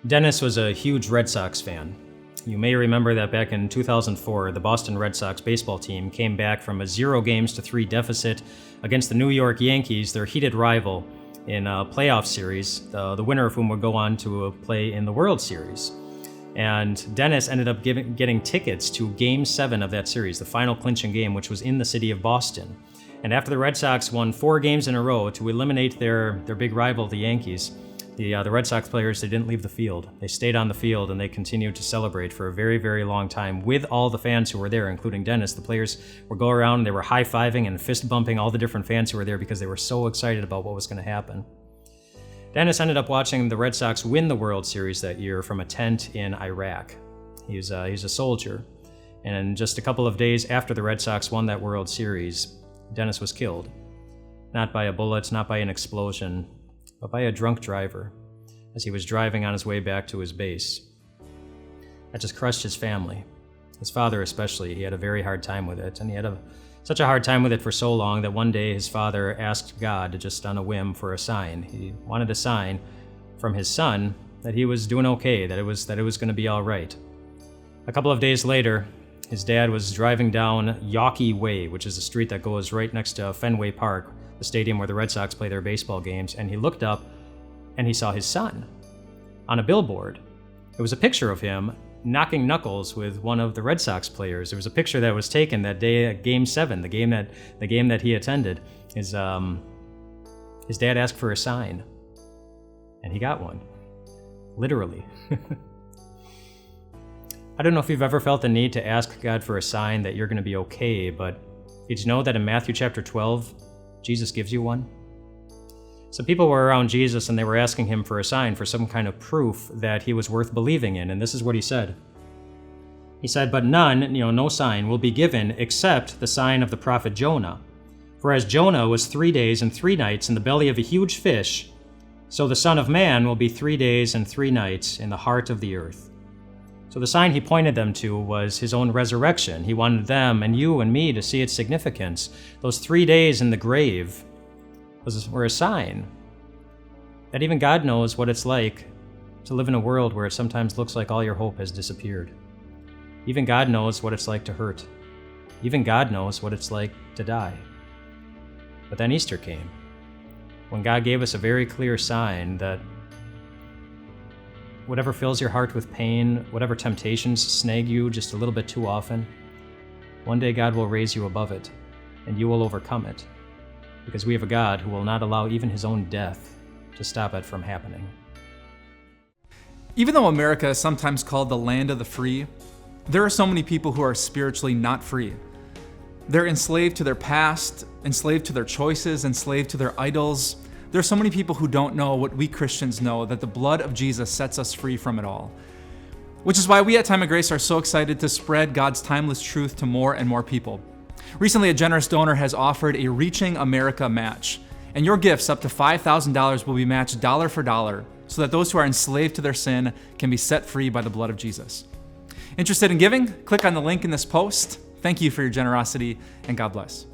Dennis was a huge Red Sox fan. You may remember that back in 2004, the Boston Red Sox baseball team came back from a 0-3 deficit against the New York Yankees, their heated rival, in a playoff series, the winner of whom would go on to play in the World Series. And Dennis ended up getting tickets to Game 7 of that series, the final clinching game, which was in the city of Boston. And after the Red Sox won 4 games in a row to eliminate their big rival, the Yankees, the Red Sox players, they didn't leave the field. They stayed on the field and they continued to celebrate for a very, very long time with all the fans who were there, including Dennis. The players would go around and they were high-fiving and fist-bumping all the different fans who were there because they were so excited about what was going to happen. Dennis ended up watching the Red Sox win the World Series that year from a tent in Iraq. He's a soldier. And just a couple of days after the Red Sox won that World Series, Dennis was killed. Not by a bullet, not by an explosion, but by a drunk driver as he was driving on his way back to his base. That just crushed his family. His father especially. He had a very hard time with it, and he had such a hard time with it for so long that one day his father asked God, just on a whim, for a sign. He wanted a sign from his son that he was doing okay, that it was going to be all right. A couple of days later, his dad was driving down Yawkey Way, which is a street that goes right next to Fenway Park, the stadium where the Red Sox play their baseball games, and he looked up and he saw his son on a billboard. It was a picture of him knocking knuckles with one of the Red Sox players. There was a picture that was taken that day at Game 7, the game that he attended. His dad asked for a sign, and he got one. Literally. I don't know if you've ever felt the need to ask God for a sign that you're going to be okay, but did you know that in Matthew chapter 12, Jesus gives you one? Some people were around Jesus and they were asking him for a sign, for some kind of proof that he was worth believing in, and this is what he said. He said, "But none, no sign, will be given except the sign of the prophet Jonah. For as Jonah was 3 days and 3 nights in the belly of a huge fish, so the Son of Man will be 3 days and 3 nights in the heart of the earth." So the sign he pointed them to was his own resurrection. He wanted them and you and me to see its significance. Those 3 days in the grave were a sign that even God knows what it's like to live in a world where it sometimes looks like all your hope has disappeared. Even God knows what it's like to hurt. Even God knows what it's like to die. But then Easter came, when God gave us a very clear sign that whatever fills your heart with pain, whatever temptations snag you just a little bit too often, one day God will raise you above it, and you will overcome it, because we have a God who will not allow even his own death to stop it from happening. Even though America is sometimes called the land of the free, there are so many people who are spiritually not free. They're enslaved to their past, enslaved to their choices, enslaved to their idols. There are so many people who don't know what we Christians know, that the blood of Jesus sets us free from it all. Which is why we at Time of Grace are so excited to spread God's timeless truth to more and more people. Recently, a generous donor has offered a Reaching America match, and your gifts up to $5,000 will be matched dollar for dollar, so that those who are enslaved to their sin can be set free by the blood of Jesus. Interested in giving? Click on the link in this post. Thank you for your generosity, and God bless.